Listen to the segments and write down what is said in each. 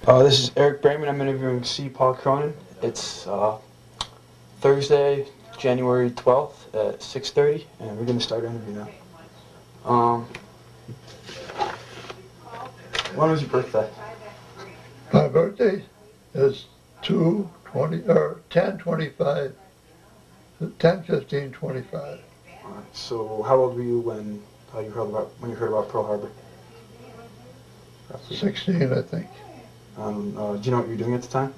This is Eric Brayman. I'm interviewing C. Paul Cronin. It's Thursday, January 12th at 6:30, and we're going to start our interview now. When was your birthday? My birthday is 10/25, 10/15/25. So how old were you when you heard about Pearl Harbor? 16, I think. Do you know what you were doing at the time?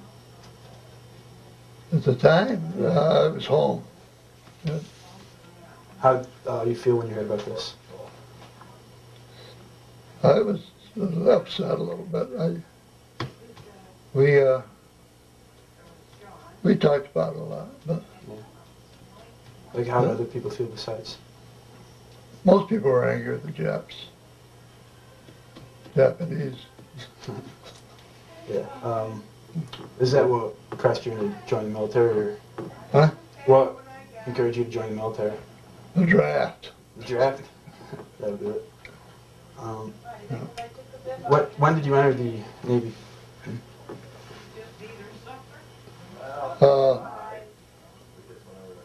At the time, I was home. Yeah. How did you feel when you heard about this? I was upset a little bit. We talked about it a lot, but Like, how did other people feel besides? most people were angry at the Japanese. Yeah. Is that what pressed you to join the military, or Huh? what encouraged you to join the military? The draft. The draft? That'll do it. When did you enter the Navy?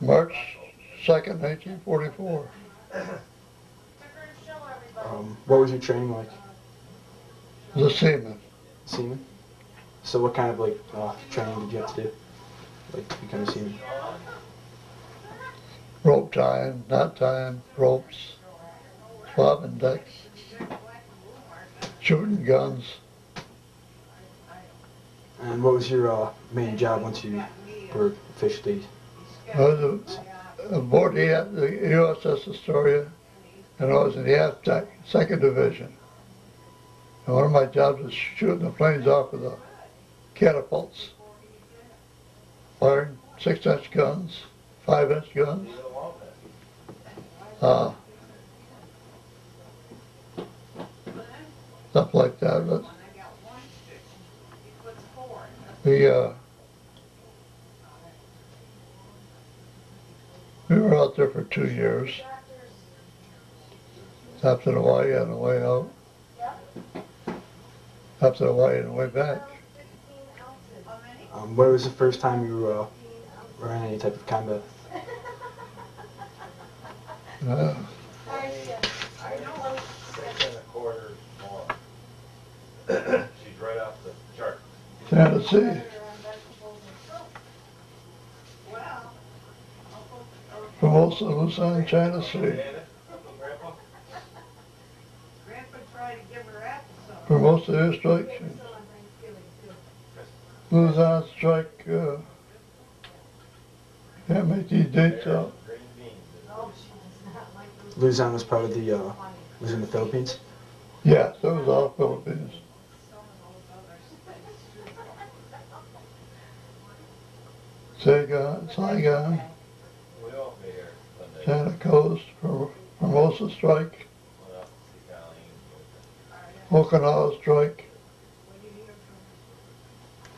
March 2nd, 1944. What was your training like? The Seaman. Seaman? So what kind of training did you have to do? Like to become a seaman? Rope tying, knot tying, ropes, swabbing decks, shooting guns. And what was your main job once you were officially? I was aboard the USS Astoria, and I was in the aft deck, 2nd Division. And one of my jobs was shooting the planes off with the catapults, firing 6-inch guns, 5-inch guns. Stuff like that. But we were out there for 2 years. Stopped in Hawaii on the way out. Stopped in Hawaii on the way back. Where was the first time you were in any type of combat? She's right off the chart. Tennessee. Formosa, Luzon, China Sea. Formosa airstrike. Luzon strike. Can't make these dates out. Luzon was part of the was in the Philippines. Yes, that was all Philippines. Saigon, China Coast, Formosa strike, Okinawa strike,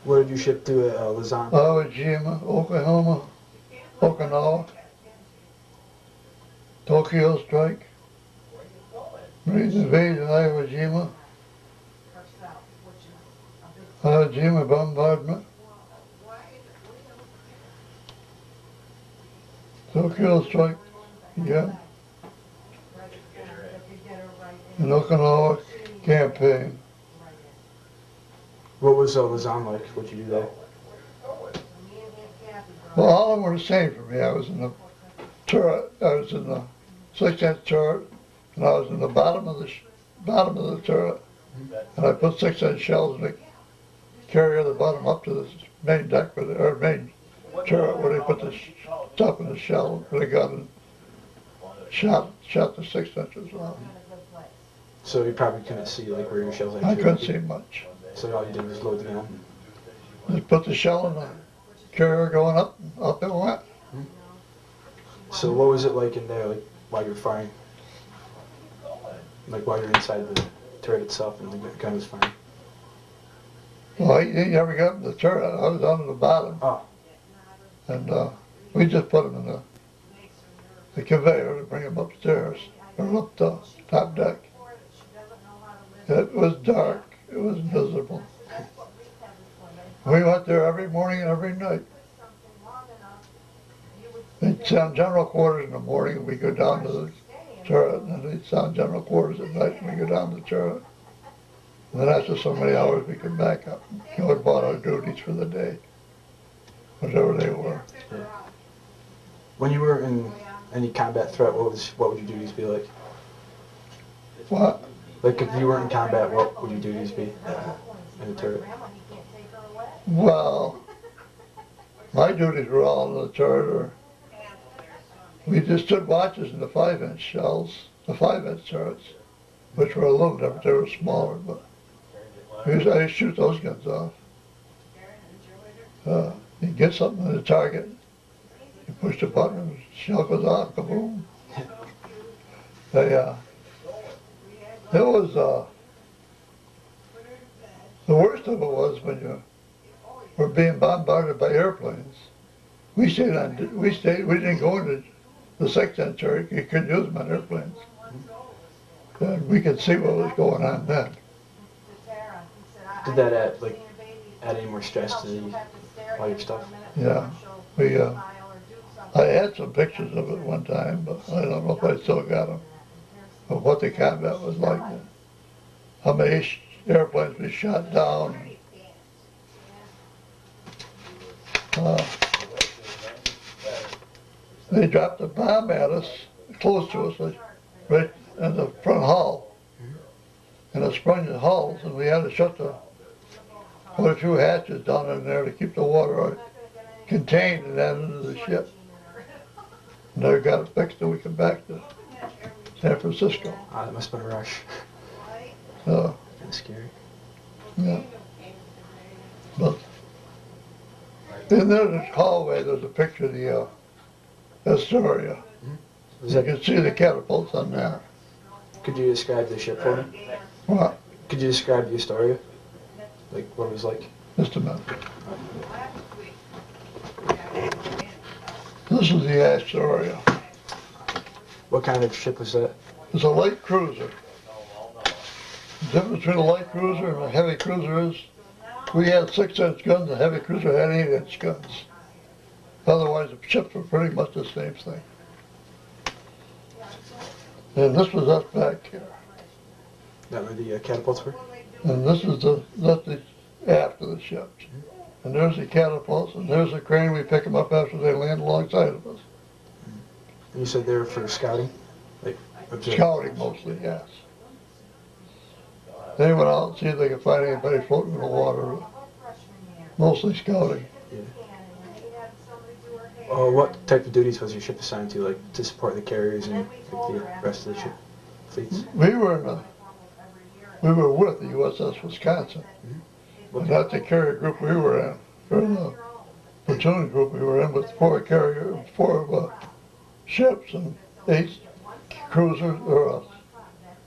Where did you ship to Luzon? Iwo Jima, Oklahoma, Okinawa, Tokyo strike, Marine invasion, Iwo Jima bombardment, Tokyo strike, yeah, and Okinawa campaign. What was Luzon like? What'd you do there? Well, all of them were the same for me. I was in the turret, I was in the 6-inch turret, and I was in the bottom of the turret, and I put 6-inch shells in the carrier the bottom up to the main deck, or main turret, where they put the stuff in the shell with a gun and shot the 6 inches off. So you probably couldn't see like where your shells actually I couldn't went. see much. So all you did was load the gun. Just put the shell in the carrier going up, and up it went. So what was it like in there, like while you were firing? Like while you're inside the turret itself and the gun was firing? Well, he never got in the turret. I was on the bottom. Oh. And we just put them in the conveyor to bring them upstairs, or up the top deck. It was dark. It was miserable. We went there every morning and every night. They'd sound general quarters in the morning and we go down to the turret, and then they'd sound general quarters at night and we go down to the turret. And then after so many hours we could back up and go about our duties for the day, whatever they were. Yeah. When you were in any combat threat, what would your duties be like? What? Like if you weren't in combat, what would your duties be in the turret? Well, my duties were all in the turret, or we just stood watches in the 5-inch shells, the 5-inch turrets, which were aluminum, but they were smaller, but I used to shoot those guns off. You get something in the target, you push the button, the shell goes off, kaboom. It was, the worst of it was when you were being bombarded by airplanes. We didn't go into the 6-inch turret, you couldn't use them on airplanes. And we could see what was going on then. Did that add any more stress to all your stuff? Yeah, I had some pictures of it one time, but I don't know if I still got them, of what the combat was like. How many airplanes we shot down. They dropped a bomb at us, close to us, right in the front hull. And it sprung the hulls, and we had to put a few hatches down in there to keep the water contained and then into the ship. Never got it fixed till we come back to San Francisco. Ah, that must have been a rush. Kind of scary. Yeah. But in the hallway, there's a picture of the Astoria. You can see the catapults on there. Could you describe the ship for me? What? Could you describe the Astoria? Like what it was like? Just a minute. This is the Astoria. What kind of ship was that? It's a light cruiser. The difference between a light cruiser and a heavy cruiser is we had 6-inch guns, the heavy cruiser had 8-inch guns. Otherwise, the ships were pretty much the same thing. And this was us back here. That where the catapults were? And this is that's the aft of the ships. And there's the catapults, and there's the crane. We pick them up after they land alongside of us. And you said they were for scouting? Like Scouting mostly, yes. They went out and see if they could find anybody floating in the water. Mostly scouting. Yeah. What type of duties was your ship assigned to, like to support the carriers and like, the rest of the ship fleets? We were with the USS Wisconsin. But not the carrier group we were in. Or the platoon group we were in with 4 ships and 8 cruisers or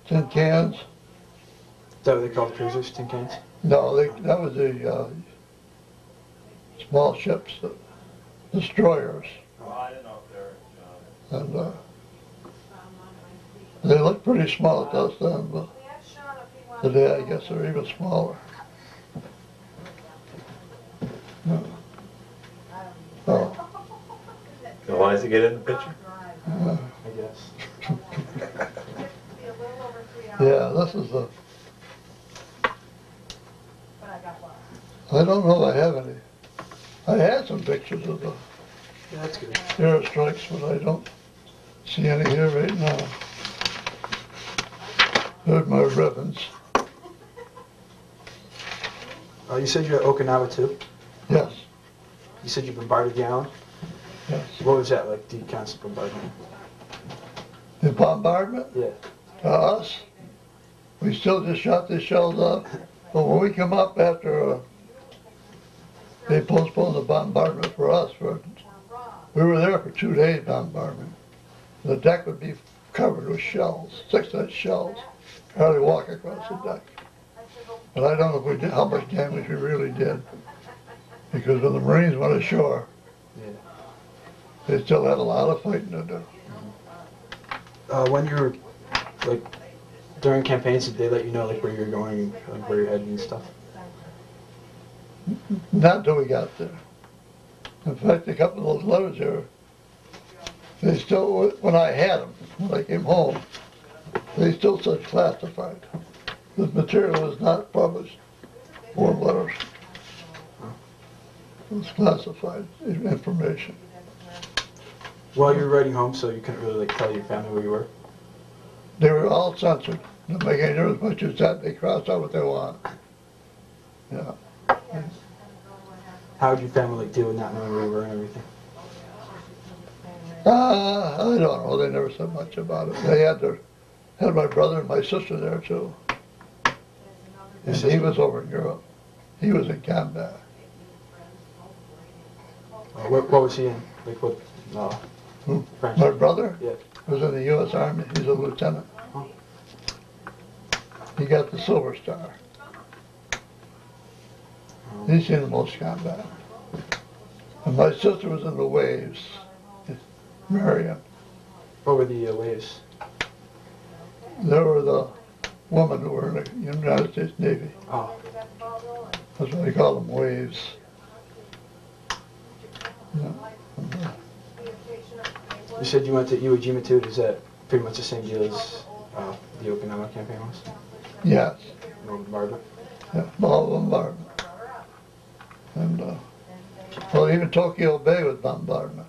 tin cans. Is that what they called cruisers, tin cans? No, that was the small ships, the destroyers. And they looked pretty small to us then, but today I guess they're even smaller. Oh. You want us to get in the picture? I guess. Yeah, this is the. I don't know if I have any. I had some pictures of the Yeah, that's good. airstrikes, but I don't see any here right now. There's my ribbons. You said you're at Okinawa too? Yes, You said you bombarded the island? yes. What was that like, the constant bombardment? The bombardment Yeah. to us, we still just shot the shells off. But when we come up after they postponed the bombardment for us, we were there for 2 days bombardment. The deck would be covered with shells, 6-inch shells. Hardly walk across the deck. But I don't know if we did, how much damage we really did. Because when the Marines went ashore, Yeah. they still had a lot of fighting to do. When you were, like, during campaigns, did they let you know, like, where you're going, like, where you're heading and stuff? Not until we got there. In fact, a couple of those letters there, they still, when I had them, when I came home, they still said classified. The material was not published, 4 letters. It was classified information. While you were writing home, so you couldn't really like tell your family where you were? They were all censored. Don't make any difference what you said. They crossed out what they want. Yeah. How did your family like deal with not knowing where you were and everything? I don't know. They never said much about it. They had my brother and my sister there too. And he was over in Europe. He was in combat. What was he in? Like what? Who? French? My brother Yeah. was in the U.S. Army. He's a lieutenant. Oh. He got the Silver Star. He's seen the most combat. And my sister was in the Waves. Marion. What were the waves? They were the women who were in the United States Navy. Oh. That's why they call them Waves. Yeah. You said you went to Iwo Jima too. Is that pretty much the same deal as the Okinawa campaign was? Yes. No bombardment? Yeah, all bombardment. And, well, even Tokyo Bay was bombardment.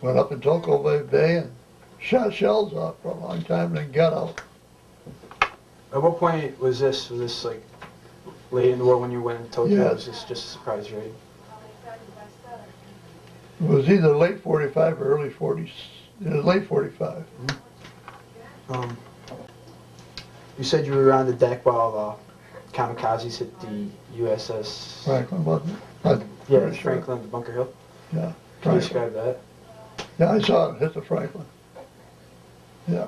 Went up in Tokyo Bay and shot shells off for a long time and then got out. At what point was this? Was this like late in the war when you went to Tokyo? Yeah. Or was this just a surprise raid? It was either late 45 or early 40s. It was late 45. You said you were on the deck while kamikazes hit the USS... Franklin, wasn't it? Yeah, Pretty sure. Franklin, the Bunker Hill. Yeah, Can you Franklin. describe that? Yeah, I saw it hit the Franklin. Yeah.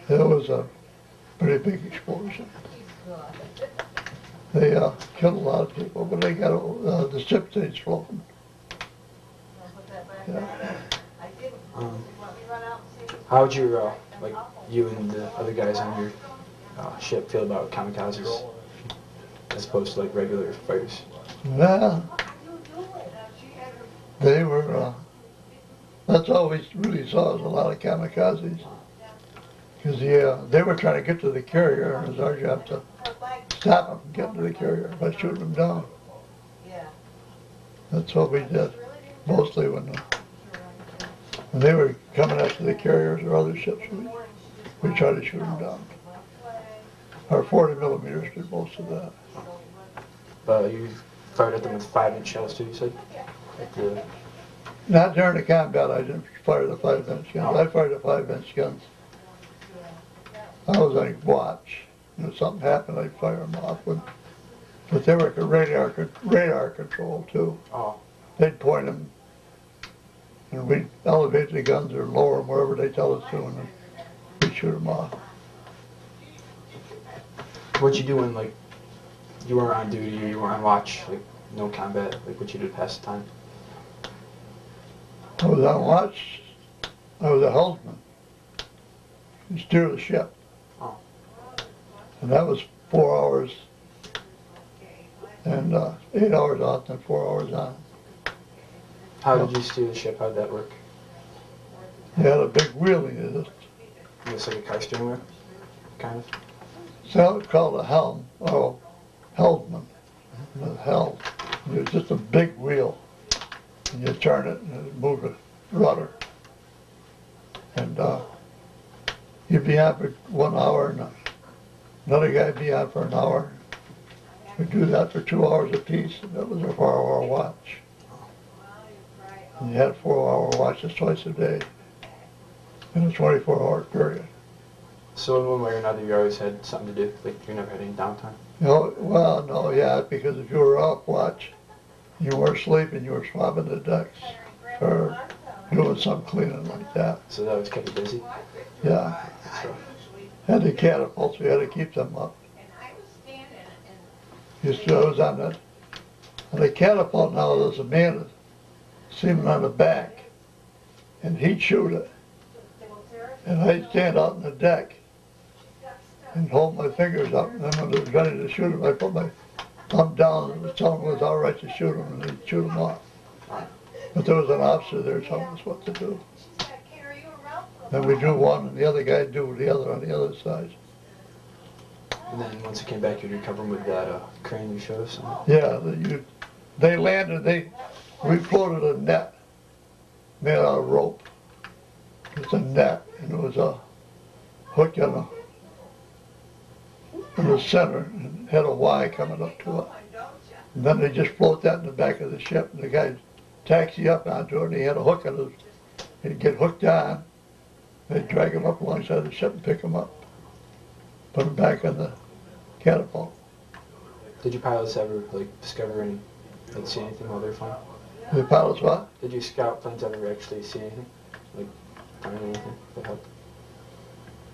It was a pretty big explosion. They killed a lot of people, but they got the ship stayed floating. Yeah. How would your, like, you and the other guys on your ship feel about kamikazes as opposed to, like, regular fighters? Well, they were, that's all we really saw was a lot of kamikazes. Because they were trying to get to the carrier, and it was our job to stop them from getting to the carrier by shooting them down. That's what we did, mostly when they were coming after the carriers or other ships, we tried to shoot them down. Our 40 millimeters did most of that. But you fired at them with 5-inch shells too, you said? At the... Not during the combat, I didn't fire the 5-inch guns. I fired the 5-inch guns. I was on watch. If something happened, I'd fire them off. But they were radar control too. Oh. They'd point them, and we'd elevate the guns or lower them wherever they tell us to, and then we'd shoot them off. What'd you do when, like, you weren't on duty or you weren't on watch, like, no combat, like what you did to pass the time? I was on watch. I was a helmsman. You steer the ship. Oh. And that was 4 hours, and 8 hours off and 4 hours on. How did you steer the ship? How did that work? They had a big wheel in it. Just like a car steering wheel, kind of? So it's called a helm, or helmsman, a helm. It was just a big wheel, and you turn it and it moved the rudder. And you'd be on for 1 hour, and another guy'd be on for an hour. We'd do that for 2 hours apiece, and that was a 4-hour watch. And you had 4-hour watches twice a day in a 24-hour period. So in one way or another, you always had something to do, like you never had any downtime? You know, well, no, yeah, because if you were off watch, you weren't sleeping, you were swabbing the decks or doing some cleaning like that. So that always kept you busy? Yeah. So, Had the catapults, we had to keep them up. Used to, I was on the catapult now, there's a man, Seaman on the back, and he'd shoot it. And I'd stand out on the deck and hold my fingers up, and then when it was ready to shoot him, I put my come down and was telling them it was all right to shoot them, and they'd shoot them off. But there was an officer there telling us what to do. Then we do one, and the other guy do the other on the other side. And then once you came back, you'd recover them with that crane you showed us. Yeah, they landed, we floated a net made out of rope. It's a net, and it was a hook in the center, and had a Y coming up to it. And then they just float that in the back of the ship, and the guy taxi up onto it, and he had a hook in his, he'd get hooked on, they'd drag him up alongside the ship and pick him up, put him back in the catapult. Did your pilots ever discover any, see anything while they were flying? The pilots what? Did your scout planes ever actually see anything? Find anything that helped?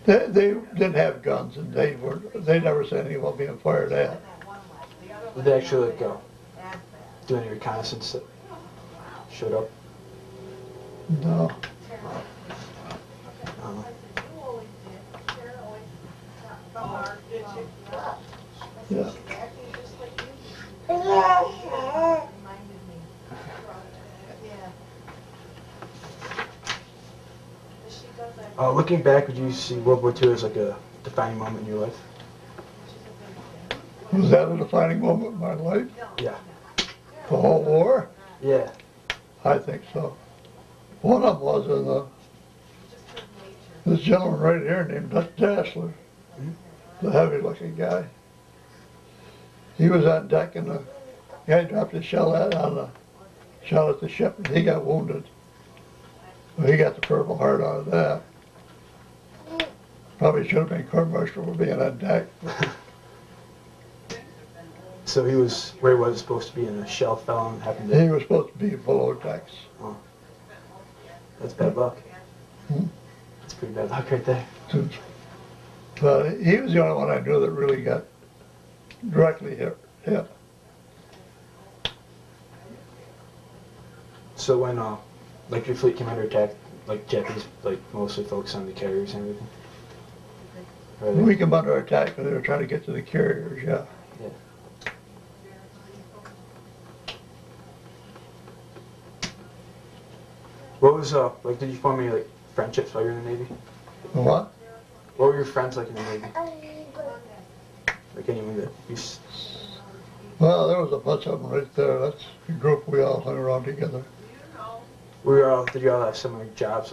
They didn't have guns, and they never said anything about being fired at. Did they actually do any reconnaissance that showed up? No. Yeah. Looking back, would you see World War II as a defining moment in your life? Was that a defining moment in my life? Yeah. The whole war? Yeah. I think so. One of them was this gentleman right here named Dutch Dassler, the heavy-looking guy. He was on deck, and the guy dropped a shell at the ship, and he got wounded. Well, he got the Purple Heart out of that. Probably should have been court-martialed for being on deck. So he was where he was supposed to be, and a shell fell on and happened to... He was supposed to be below decks. Oh. That's bad luck. That's pretty bad luck right there. But he was the only one I knew that really got directly hit. So when your fleet came under attack, Japanese mostly focused on the carriers and everything? We came under attack because they were trying to get to the carriers, yeah. Yeah. What was, did you form any, friendships while you were in the Navy? What? What were your friends like in the Navy? Anyone that you... Well, there was a bunch of them right there. That's the group we all hung around together. Did you all have similar jobs,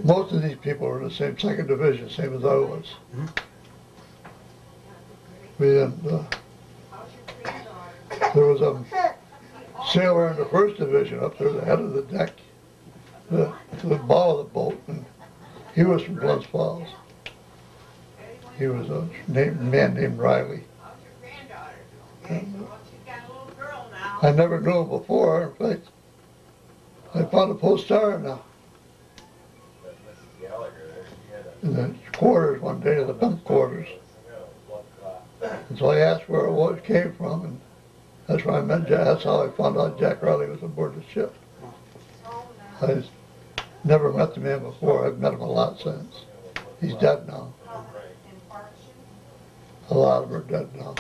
Most of these people were in the same 2nd Division, same as I was. Mm-hmm. We didn't, there was a sailor in the 1st Division up there, the head of the deck, to the bow of the boat, and he was from Glens Falls. He was a man named Riley. And, I never knew him before. In fact, I found a post-star in the quarters one day, the bunk quarters. And so I asked where it came from, and that's where I met Jack. That's how I found out Jack Riley was aboard the ship. I never met the man before. I've met him a lot since. He's dead now. A lot of them are dead now.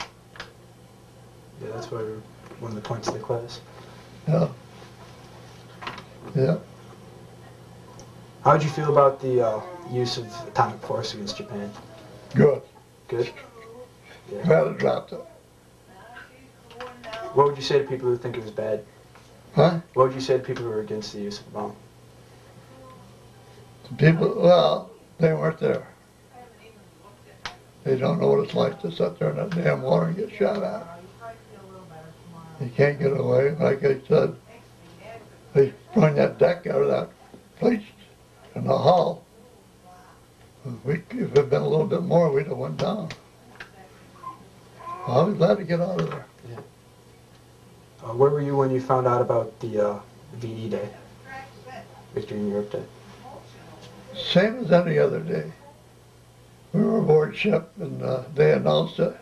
Yeah, that's why we're one of the points of the class. Yeah. Yeah. How did you feel about the use of atomic force against Japan? Good. Good? Yeah. Glad I dropped it. What would you say to people who think it was bad? Huh? What would you say to people who are against the use of the bomb? People, well, they weren't there. They don't know what it's like to sit there in that damn water and get shot at. You can't get away. Like I said, they sprung that deck out of that place in the hull. If it had been a little bit more, we'd have went down. Well, I was glad to get out of there. Yeah. Where were you when you found out about the VE Day? Victory in Europe Day? Same as any other day. We were aboard ship and they announced it.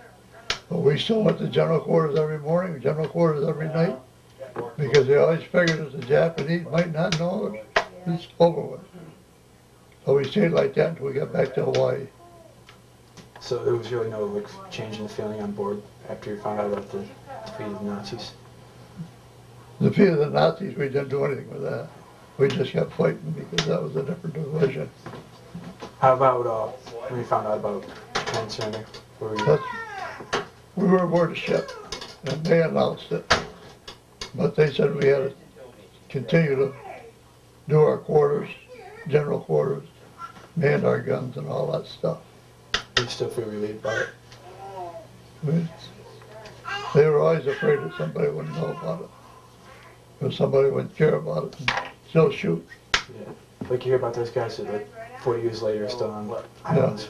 But we still went to general quarters every morning, general quarters every night, because they always figured that the Japanese might not know it's over with. So we stayed like that until we got back to Hawaii. So there was really no like change in the feeling on board after you found out about the defeat of the Nazis. The defeat of the Nazis, we didn't do anything with that. We just kept fighting because that was a different division. How about when you found out about Japan surrender? Where were you? We were aboard the ship, and they announced it. But they said we had to continue to do our quarters, general quarters, man our guns and all that stuff. You still feel relieved by it? They were always afraid that somebody wouldn't know about it, or somebody wouldn't care about it and still shoot. Yeah. Like you hear about those guys that like 40 years later are still on islands.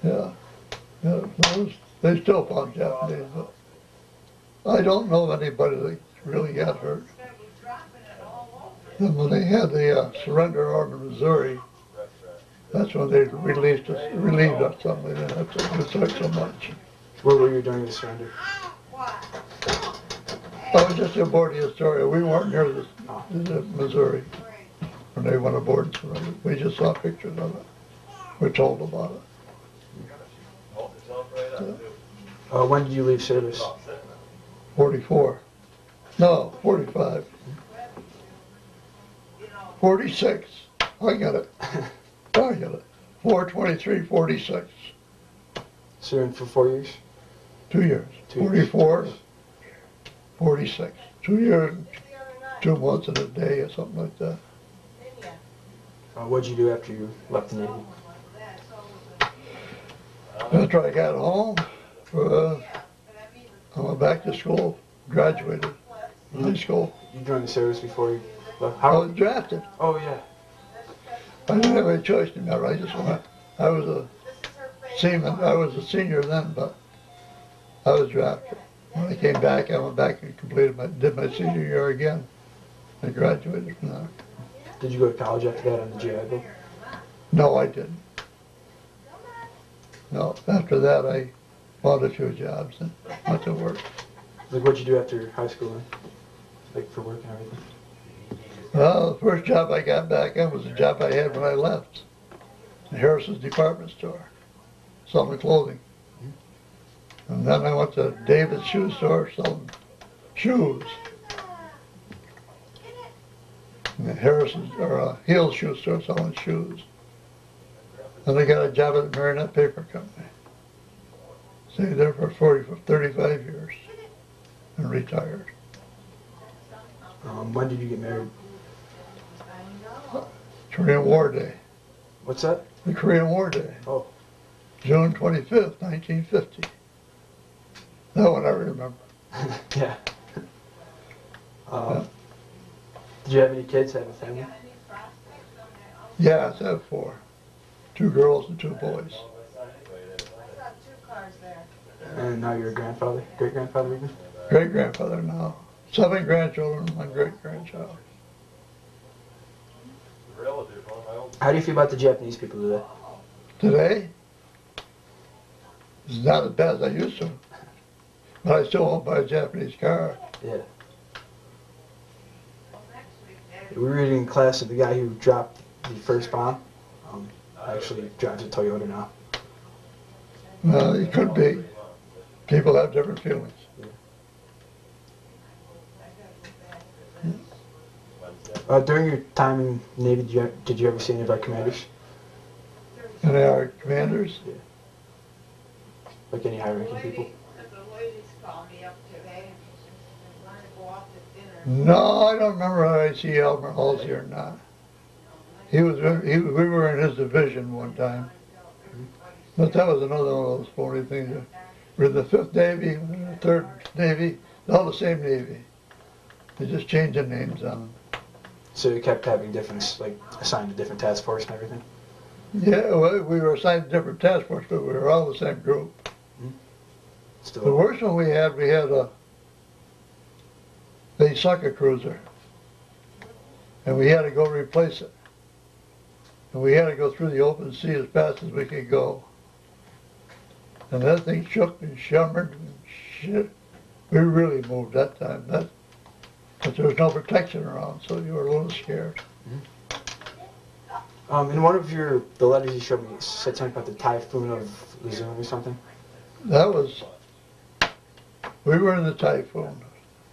Yeah. They still found Japanese, but I don't know of anybody that really got hurt. Then when they had the surrender arm in Missouri, that's when they relieved us something. They didn't have to fight so much. Where were you during the surrender? I was just aboard the Astoria. We weren't near the Missouri when they went aboard and surrendered. We just saw pictures of it. We're told about it. When did you leave service? 44. No, 45. 46. I got it. 4/23/46. So you're in for 4 years? 2 years. 44, 46. 2 years, 2 months and a day or something like that. What did you do after you left the Navy? After I got home, I went back to school, graduated high school. You joined the service before you left? I was drafted. Oh, yeah. I didn't have any choice in that. I just went. I was a seaman. I was a senior then, but I was drafted. When I came back, I went back and did my senior year again. I graduated from there. Did you go to college after that on the GI Bill? No, I didn't. No, after that I bought a few jobs and went to work. Like what'd you do after high school then? Like for work and everything? Well, the first job I got back in was the job I had when I left. The Harrison's department store, selling clothing. And then I went to David's shoe store selling shoes. And the Harrison's, or Hill's shoe store selling shoes. Then I got a job at the Marionette Paper Company. Stayed there for 35 years and retired. When did you get married? Korean War Day. What's that? The Korean War Day. Oh. June 25th, 1950. That one I remember. Yeah. Did you have any kids? Have a family? Yeah, I have 4. 2 girls and 2 boys. And now you're a grandfather? Great-grandfather even? Great-grandfather now. 7 grandchildren and 1 great-grandchild. How do you feel about the Japanese people today? Today, it's not as bad as I used to. But I still won't buy a Japanese car. Yeah. We were reading in class of the guy who dropped the first bomb. Actually drives a Toyota now. It could be. People have different feelings. During your time in the Navy, did you ever see any of our commanders? And they are commanders? Yeah. Like any high-ranking people? No, I don't remember if I see Elmer Halsey or not. We were in his division one time. But that was another one of those phony things. We're in the 5th Navy, the 3rd Navy, all the same Navy. They just changed the names on them. So you kept having different, like, assigned to different task force and everything? Yeah, well, we were assigned to different task force, but we were all the same group. Still. The worst one we had a sucker cruiser. And we had to go replace it. And we had to go through the open sea as fast as we could go. And that thing shook and shimmered and shit. We really moved that time. But there was no protection around, so you were a little scared. In one of the letters you showed me, it said something about the typhoon of Luzon or something. We were in the typhoon,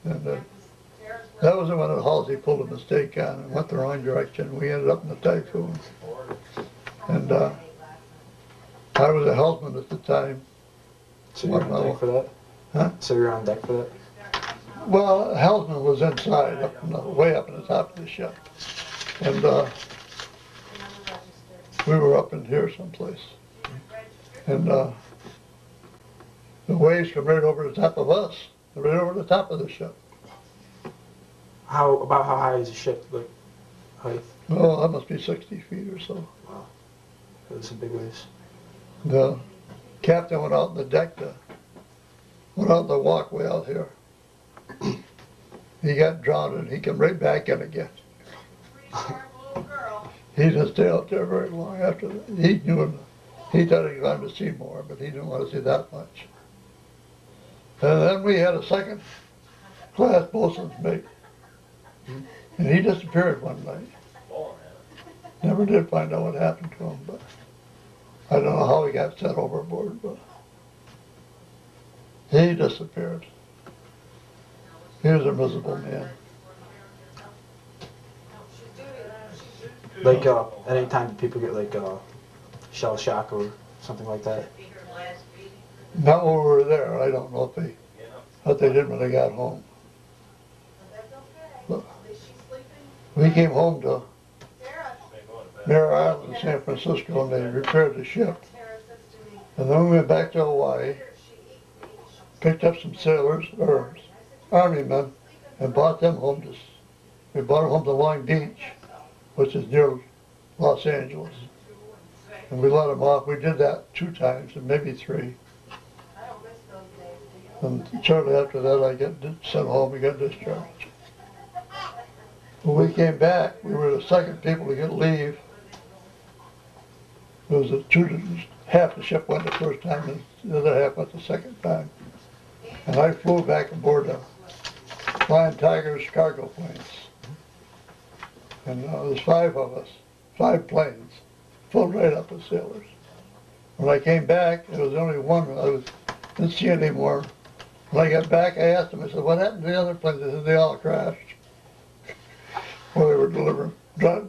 and that was the one that Halsey pulled a mistake on and went the wrong direction. We ended up in the typhoon. And I was a helmsman at the time. So you're on deck for that? Huh? So you're on deck for that? Well, helmsman was inside, way up in the top of the ship. And we were up in here someplace. And the waves come right over the top of us, right over the top of the ship. About how high is the ship, like height? Oh, that must be 60 feet or so. Wow. Those some big waves. The captain went out on the deck, went out the walkway out here. He got drowned and he came right back in again. He didn't stay out there very long after that. He thought he wanted to see more, but he didn't want to see that much. And then we had a second class boatswain's mate. And he disappeared one night. Never did find out what happened to him, but I don't know how he got sent overboard, but he disappeared. He was a miserable man. Like, at any time, do people get like shell shock or something like that? Not when we were there. I don't know what they did when they got home. But we came home to Mare Island in San Francisco and they repaired the ship. And then we went back to Hawaii, picked up some sailors, or army men, and brought them home we brought them home to Long Beach, which is near Los Angeles. And we let them off. We did that 2 times, and maybe 3. And shortly after that, I got sent home and got discharged. When we came back, we were the second people to get leave. It was half the ship went the first time, and the other half went the second time. And I flew back aboard the Flying Tigers cargo planes. And there was 5 of us, 5 planes, filled right up with sailors. When I came back, there was only one. Didn't see anymore. When I got back, I asked them, I said, what happened to the other planes? They said, they all crashed. Well, they were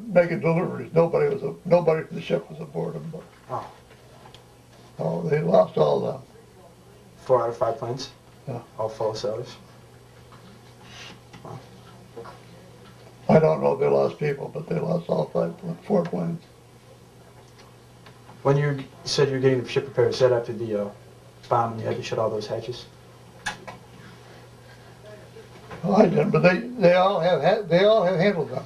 making deliveries. Nobody from the ship was aboard them. But, oh, they lost all them. 4 out of 5 planes? Yeah. All full of sailors? Wow. I don't know if they lost people, but they lost all 4 planes. When you said you were getting the ship repaired, is that after the bomb and you had to shut all those hatches? Well, I didn't, but they all have handles on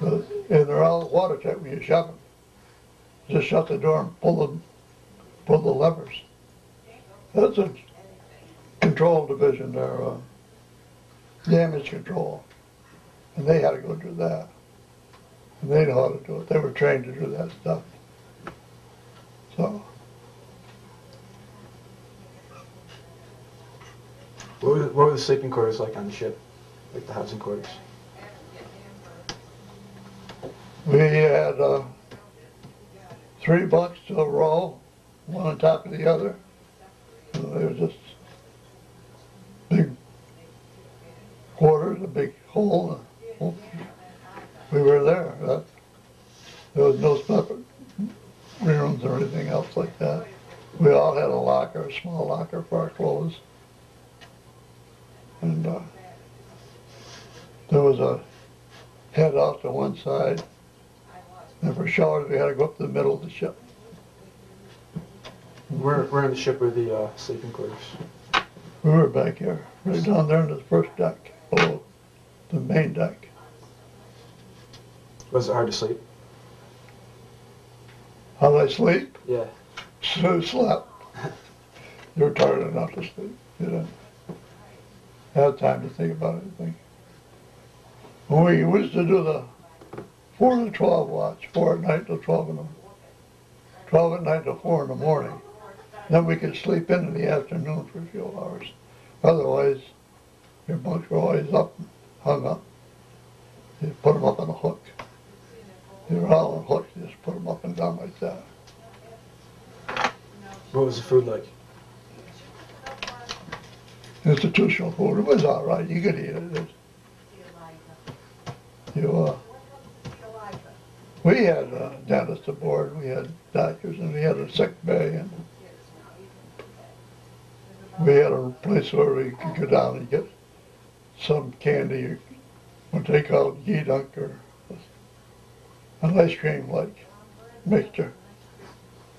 them. And they're all watertight when you shut them. Just shut the door and pull the levers. That's a control division there, damage control. And they had to go do that. And they know how to do it. They were trained to do that stuff. So. What were the sleeping quarters like on the ship? Like the Hudson quarters? We had 3 bunks to a row, one on top of the other. And they were just big quarters, a big hole. We were there. There was no separate rooms or anything else like that. We all had a locker, a small locker for our clothes. And there was a head out to one side. And for showers, we had to go up to the middle of the ship. Where in the ship were the sleeping quarters? We were back here, right down there in the first deck, below the main deck. Was it hard to sleep? How did I sleep? Yeah. So slept. You were tired enough to sleep. You didn't have time to think about anything. When we used to do the 4 to 12 watch, 4 at night till 12 in the 12 at night till 4 in the morning. Then we could sleep in the afternoon for a few hours. Otherwise, your bunks were always up, hung up. You put them up on a hook. They were all on hooks, you just put them up and down like that. What was the food like? Institutional food, it was all right, you could eat it. We had a dentist aboard, we had doctors, and we had a sick bay, and we had a place where we could go down and get some candy, what they called geedunk, or an ice cream like mixture,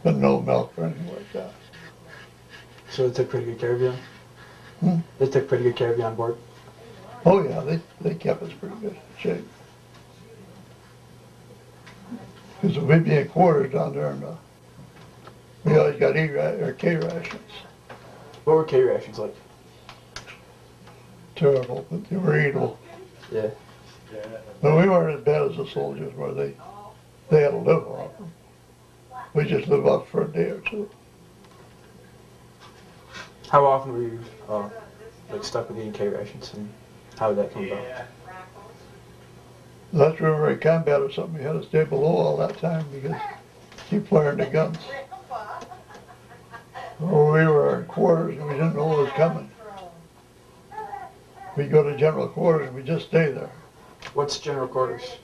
but no milk or anything like that. So they took pretty good care of you? Hmm? They took pretty good care of you on board? Oh yeah, they kept us pretty good shape. Because we'd be in quarters down there, and we always got K rations. What were K rations like? Terrible, but they were eatable. Yeah. But we weren't as bad as the soldiers where they had to live off them. We just lived off for a day or two. How often were you like stuck with eating K rations, and how did that come about? That's where we were in combat or something. We had to stay below all that time because keep firing the guns. Or we were in quarters and we didn't know what was coming. We go to general quarters and we just stay there. What's general quarters?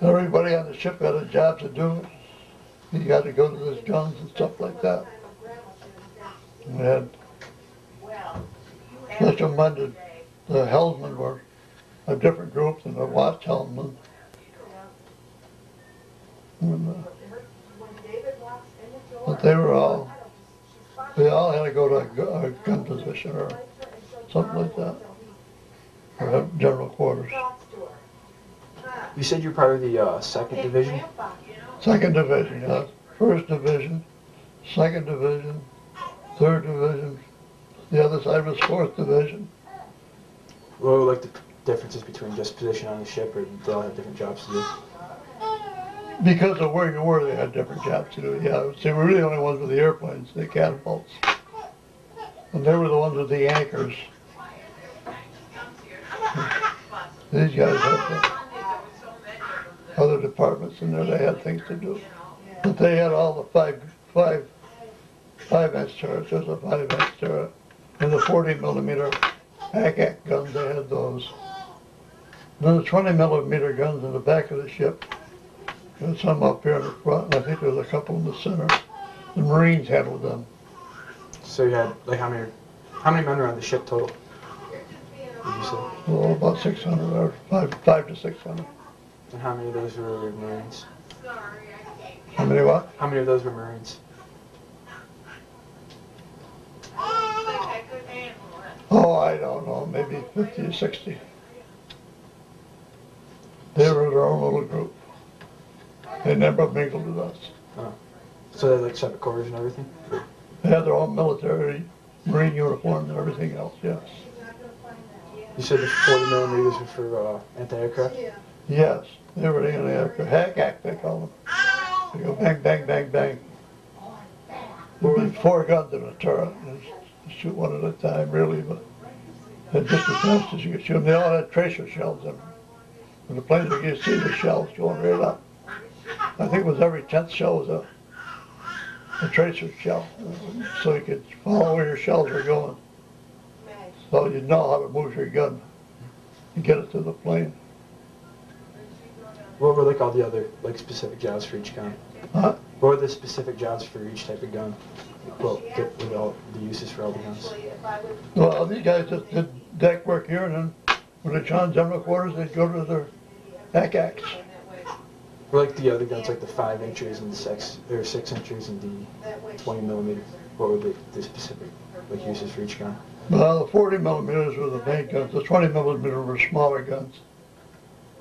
Everybody on the ship had a job to do. You got to go to those guns and stuff like that. And we had special minded, the helmsmen were a different group than the watch helmsmen. And, but they all had to go to a gun position or something like that. Or have general quarters. You said you're part of the 2nd Division? 2nd Division, yeah. 1st Division, 2nd Division, 3rd Division. The other side was 4th Division. What were like the differences between just position on the ship, or they all have different jobs to do? Because of where you were, they had different jobs to do, yeah. See, we were the only ones with the airplanes, the catapults. And they were the ones with the anchors. These guys had the other departments in there, they had things to do. But they had all the 5-inch turrets, there's a 5-inch turret. And the 40mm HACAC guns, they had those. Then the 20mm guns in the back of the ship. There's some up here in the front, and I think there's a couple in the center. The Marines handled them. So you had, like, how many men were on the ship total? Would you say? Well, about 600, or 5 to 600. And how many of those were Marines? How many what? How many of those were Marines? Oh, I don't know, maybe 50 or 60. They were their own little group. They never mingled with us. Oh. So they had like separate quarters and everything? They had their own military, Marine uniform and everything else, yes. You said the 40mm were for anti-aircraft? Yes, they were in the aircraft. HACAC, they call them. They go bang, bang, bang, bang. There'd be 4 guns in a turret. You shoot one at a time, really, but they're just as fast as you could shoot them. They all had tracer shells in them. And the planes, you could see the shells going right up. I think it was every 10th shell was a tracer shell, so you could follow where your shells were going. So you'd know how to move your gun and get it to the plane. What were like all the other like specific jobs for each gun? Huh? What were the specific jobs for each type of gun? Well, with all the uses for all the guns. Well, these guys just did deck work here, and then when they shot in general quarters, they'd go to their HACACs. Or like the other guns, like the 5 inchers and the 6 inchers and the 20mm. What were the specific like uses for each gun? Well, the 40mm were the main guns. The 20mm were smaller guns.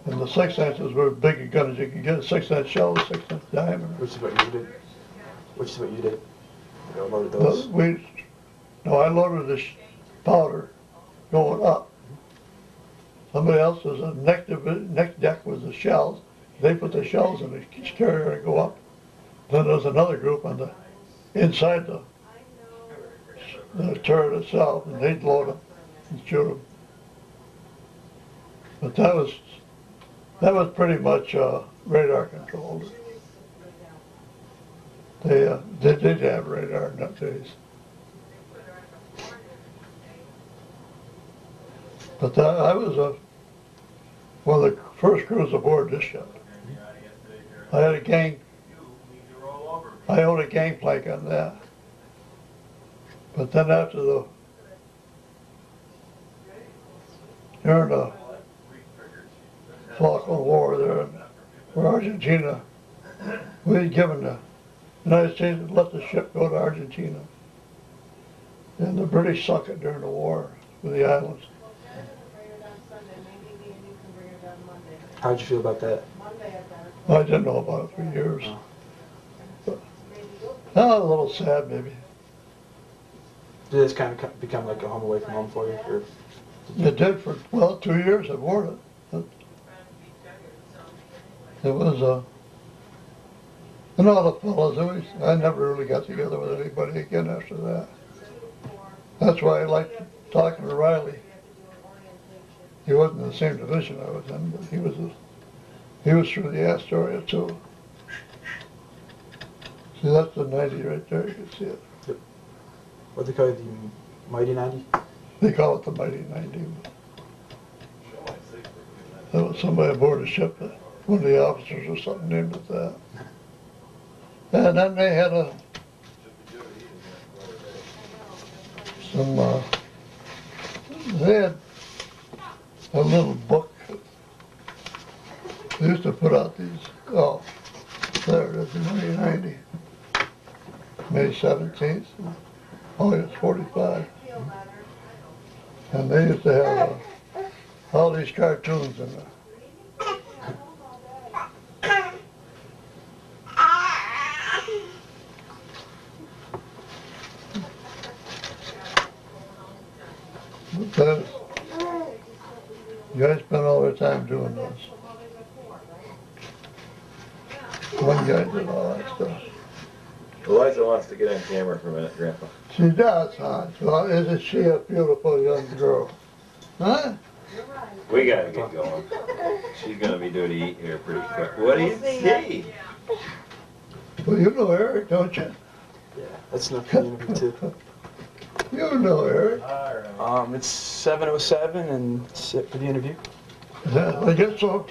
And the 6 inches were bigger guns. You could get a 6-inch shell with 6-inch diameter. Which is what you did. Which is what you did. You loaded those. I loaded the powder going up. Somebody else was a next deck was the shells. They put the shells in the carrier and go up. Then there was another group on the inside the turret itself, and they'd load them and shoot them. But that was pretty much radar controlled. They did have radar in those days. But I was one of the first crews aboard this ship. I had I owned a gangplank on that. But then after during the Falkland War there in Argentina, we had given the United States had let the ship go to Argentina. And the British sunk it during the war with the islands. How'd you feel about that? I didn't know about it for years. But, a little sad maybe. Did this kind of become like a home away from home for you? Or It did for, 2 years aboard it. It was, and all the fellas, I never really got together with anybody again after that. That's why I liked talking to Riley. He wasn't in the same division I was in, but he was through the Astoria too. See, that's the 90 right there, you can see it. Yep. What they call it, the Mighty 90? They call it the Mighty 90. That was somebody aboard the ship, one of the officers or something named it that. And then they had they had a little book. They used to put out these, there it is, in 1990, May 17th, August 45. And they used to have all these cartoons in there. But you guys spend all their time doing this. One guy did all that stuff. Eliza wants to get on camera for a minute, Grandpa. She does, huh? So isn't she a beautiful young girl? Huh? We gotta get going. She's gonna be due to eat here pretty quick. What do you see? Well, you know Eric, don't you? Yeah, that's enough for the interview too. You know Eric. It's 7:07 and sit for the interview. I guess so.